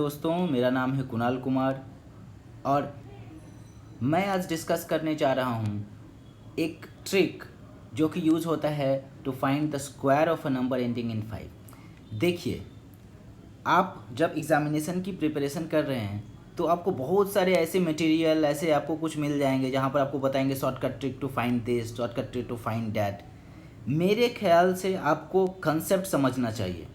दोस्तों, मेरा नाम है कुणाल कुमार और मैं आज डिस्कस करने जा रहा हूँ एक ट्रिक जो कि यूज़ होता है to find the square of a number ending in 5। देखिए, आप जब एग्ज़ामिनेशन की प्रिपरेशन कर रहे हैं तो आपको बहुत सारे ऐसे मटेरियल ऐसे आपको कुछ मिल जाएंगे जहाँ पर आपको बताएंगे shortcut trick to find this, shortcut trick to find that. मेरे ख्याल से आपको कंसेप्ट समझना चाहिए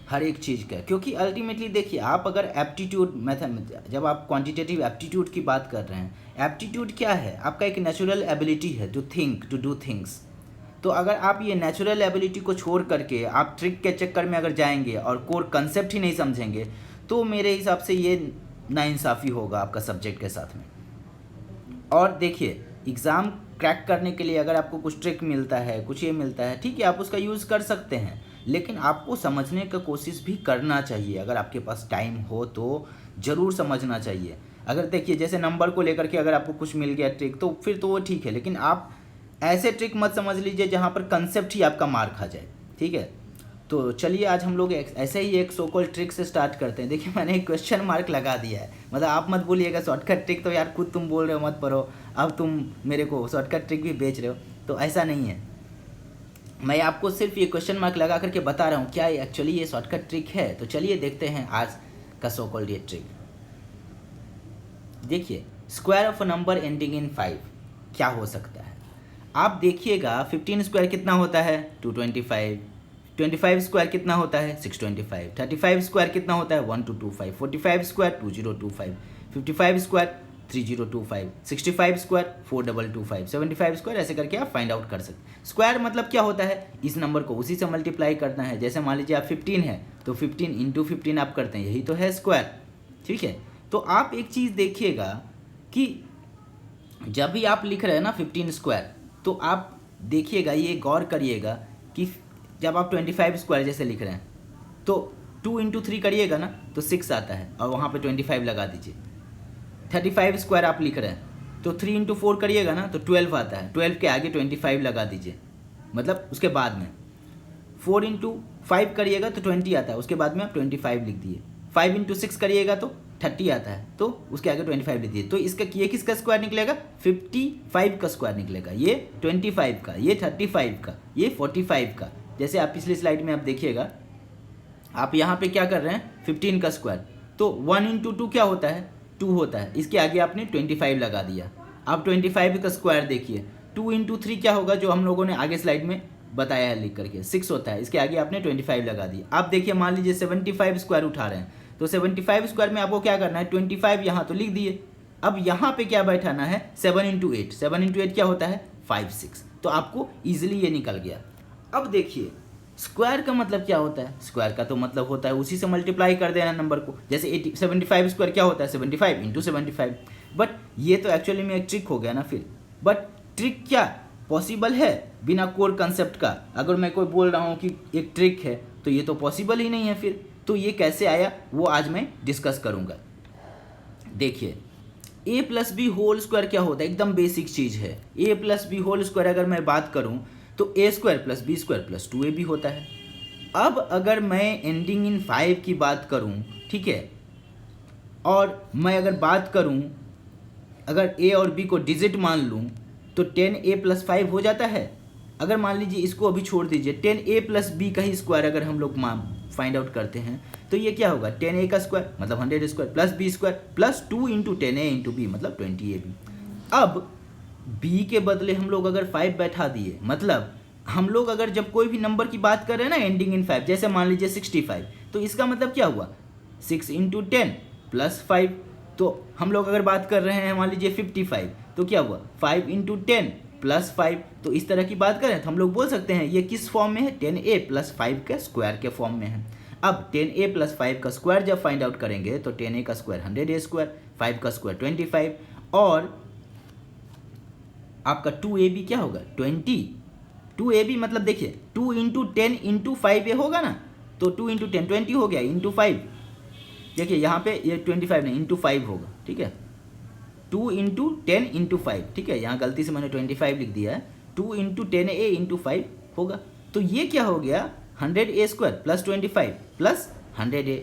हर एक चीज़ का, क्योंकि अल्टीमेटली देखिए, आप अगर एप्टीट्यूड मेथड, जब आप क्वांटिटेटिव एप्टीट्यूड की बात कर रहे हैं, एप्टीट्यूड क्या है? आपका एक नेचुरल एबिलिटी है to think, to do things. तो अगर आप ये नेचुरल एबिलिटी को छोड़ करके आप ट्रिक के चक्कर में अगर जाएंगे और कोर कंसेप्ट ही नहीं समझेंगे तो मेरे हिसाब से ये नाइंसाफ़ी होगा आपका सब्जेक्ट के साथ में। और देखिए, एग्ज़ाम क्रैक करने के लिए अगर आपको कुछ ट्रिक मिलता है, कुछ ये मिलता है, ठीक है, आप उसका यूज़ कर सकते हैं, लेकिन आपको समझने का कोशिश भी करना चाहिए। अगर आपके पास टाइम हो तो ज़रूर समझना चाहिए। अगर देखिए, जैसे नंबर को लेकर के अगर आपको कुछ मिल गया ट्रिक तो फिर तो वो ठीक है, लेकिन आप ऐसे ट्रिक मत समझ लीजिए जहाँ पर कंसेप्ट ही आपका मार खा जाए, ठीक है। तो चलिए आज हम लोग ऐसे ही एक सो कॉल ट्रिक से स्टार्ट करते हैं। देखिए, मैंने एक क्वेश्चन मार्क लगा दिया है, मतलब आप मत बोलिएगा शॉर्टकट ट्रिक तो यार खुद तुम बोल रहे हो मत पढ़ो, अब तुम मेरे को शॉर्टकट ट्रिक भी बेच रहे हो, तो ऐसा नहीं है। मैं आपको सिर्फ ये क्वेश्चन मार्क लगा करके बता रहा हूँ क्या एक्चुअली ये शॉर्टकट ट्रिक है। तो चलिए देखते हैं आज का सो कॉल्ड ये ट्रिक। देखिए, square of a number ending in 5 क्या हो सकता है? आप देखिएगा, 15 स्क्वायर कितना होता है? 225। 25 स्क्वायर कितना होता है? 625। 35 स्क्वायर कितना होता है? 1225। 45 स्क्वायर 2025। 55 स्क्वायर 3025। 65 स्क्वायर 4225। 75 स्क्वायर, ऐसे करके आप फाइंड आउट कर सकते हैं। स्क्वायर मतलब क्या होता है? इस नंबर को उसी से मल्टीप्लाई करना है। जैसे मान लीजिए आप 15 है तो 15 इंटू 15 आप करते हैं, यही तो है स्क्वायर, ठीक है। तो आप एक चीज़ देखिएगा कि जब भी आप लिख रहे हैं ना 15 स्क्वायर, तो आप देखिएगा, ये गौर करिएगा कि जब आप 25 स्क्वायर जैसे लिख रहे हैं तो 2 इंटू 3 करिएगा ना तो 6 आता है और वहाँ पे 25 लगा दीजिए। 35 स्क्वायर आप लिख रहे हैं तो 3 इंटू 4 करिएगा ना तो 12 आता है, 12 के आगे 25 लगा दीजिए, मतलब उसके बाद में 4 इंटू 5 करिएगा तो 20 आता है, उसके बाद में आप 25 लिख दिए। 5 इंटू 6 करिएगा तो 30 आता है, तो उसके आगे 25 लिख दिए। तो इसका ये किसका स्क्वायर निकलेगा? 55 का स्क्वायर निकलेगा। ये 25 का, ये 35 का, ये 45 का। जैसे आप पिछली स्लाइड में आप देखिएगा, आप यहाँ पे क्या कर रहे हैं? 15 का स्क्वायर, तो 1 इंटू 2 क्या होता है? 2 होता है, इसके आगे आपने 25 लगा दिया। आप 25 का स्क्वायर देखिए, 2 इंटू 3 क्या होगा जो हम लोगों ने आगे स्लाइड में बताया है लिख करके? 6 होता है, इसके आगे आपने 25 लगा दिया। आप देखिए, मान लीजिए 75 स्क्वायर उठा रहे हैं तो 75 स्क्वायर में आपको क्या करना है? 25 यहाँ तो लिख दिए। अब यहाँ पे क्या बैठाना है? 7 इंटू 8। 7 इंटू 8 क्या होता है? 56। तो आपको ईजिली ये निकल गया। अब देखिए, स्क्वायर का मतलब क्या होता है? स्क्वायर का तो मतलब होता है उसी से मल्टीप्लाई कर देना नंबर को। जैसे 75 स्क्वायर क्या होता है? 75 इंटू 75। बट ये तो एक्चुअली में एक ट्रिक हो गया ना फिर। बट ट्रिक क्या पॉसिबल है बिना कोर कंसेप्ट का? अगर मैं कोई बोल रहा हूँ कि एक ट्रिक है तो ये तो पॉसिबल ही नहीं है फिर। तो ये कैसे आया वो आज मैं डिस्कस करूँगा। देखिए, a plus B whole square क्या होता है? एकदम बेसिक चीज़ है। a plus B whole square अगर मैं बात करूँ तो A square plus B square plus 2ab होता है। अब अगर मैं एंडिंग इन 5 की बात करूं, ठीक है, और मैं अगर बात करूं, अगर a और b को डिजिट मान लूं तो 10a प्लस 5 हो जाता है। अगर मान लीजिए इसको अभी छोड़ दीजिए, 10a प्लस b का ही स्क्वायर अगर हम लोग फाइंड आउट करते हैं तो ये क्या होगा? 10a का स्क्वायर मतलब 100 square plus b square plus 2 into 10a into b मतलब 20ab। अब b के बदले हम लोग अगर 5 बैठा दिए, मतलब हम लोग अगर जब कोई भी नंबर की बात कर रहे हैं ना एंडिंग इन 5, जैसे मान लीजिए 65, तो इसका मतलब क्या हुआ? 6 इंटू 10 प्लस 5। तो हम लोग अगर बात कर रहे हैं मान लीजिए 55, तो क्या हुआ? 5 इंटू 10 प्लस 5। तो इस तरह की बात करें तो हम लोग बोल सकते हैं ये किस फॉर्म में है? 10a प्लस 5 के स्क्वायर के फॉर्म में है। अब 10a प्लस 5 का स्क्वायर जब फाइंड आउट करेंगे तो 10a का स्क्वायर 100a स्क्वायर, 5 का स्क्वायर 25, और आपका 2ab क्या होगा? 20। 2ab मतलब देखिए 2 इंटू 10 इंटू 5 होगा ना, तो 2 इंटू 10 20 हो गया, इंटू 5। देखिए यहाँ पे ये 25 नहीं इंटू 5 होगा, ठीक है। 2 इंटू 10 इंटू 5, ठीक है, यहाँ गलती से मैंने 25 लिख दिया है। 2 इंटू 10a इंटू 5 होगा। तो ये क्या हो गया? 100a square plus 25 plus 100a।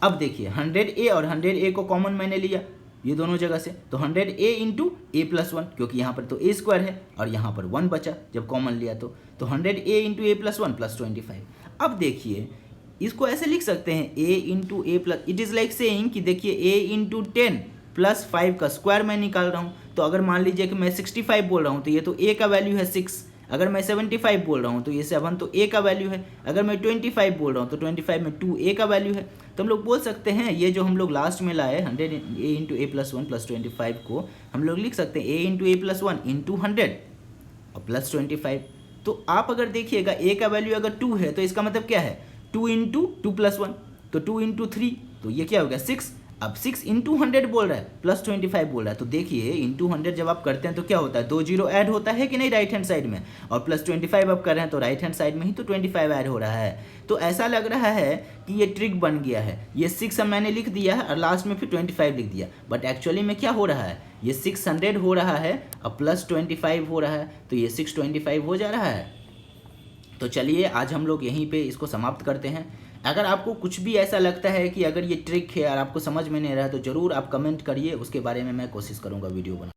अब देखिए 100A और 100A को कॉमन मैंने लिया ये दोनों जगह से, तो 100A इंटू A+1, क्योंकि यहाँ पर तो A स्क्वायर है और यहाँ पर 1 बचा जब कॉमन लिया तो 100A इंटू A+1 प्लस 25। अब देखिए इसको ऐसे लिख सकते हैं A into A plus, it is like saying कि देखिए A इंटू 10 प्लस 5 का स्क्वायर मैं निकाल रहा हूँ। तो अगर मान लीजिए कि मैं 65 बोल रहा हूँ तो ये तो A का वैल्यू है 6, अगर मैं 75 बोल रहा हूँ तो ये 7 तो A का वैल्यू है, अगर मैं 25 बोल रहा हूँ तो 25 में 2A का वैल्यू है। तो हम लोग बोल सकते हैं ये जो हम लोग लास्ट में लाए 100A इंटू A+1 प्लस 25 को हम लोग लिख सकते हैं A इंटू A+1 इंटू 100 और प्लस 25। तो आप अगर देखिएगा A का वैल्यू अगर 2 है तो इसका मतलब क्या है 2 इंटू 2+1, तो 2 इंटू 3 तो ये क्या हो गया 6। अब 6 इंटू 100 बोल रहा है प्लस 25 बोल रहा है, तो देखिए इंटू 100 जब आप करते हैं तो क्या होता है 2 जीरो ऐड होता है कि नहीं राइट हैंड साइड में, और प्लस 25 आप कर रहे हैं तो राइट हैंड साइड में ही तो 25 ऐड हो रहा है। तो ऐसा लग रहा है कि ये ट्रिक बन गया है, ये 6 मैंने लिख दिया है और लास्ट में फिर 25 लिख दिया, बट एक्चुअली में क्या हो रहा है ये 600 हो रहा है और प्लस 25 हो रहा है, तो ये 625 हो जा रहा है। तो चलिए आज हम लोग यहीं पे इसको समाप्त करते हैं। अगर आपको कुछ भी ऐसा लगता है कि अगर ये ट्रिक है और आपको समझ में नहीं रहा है तो ज़रूर आप कमेंट करिए, उसके बारे में मैं कोशिश करूँगा वीडियो बना।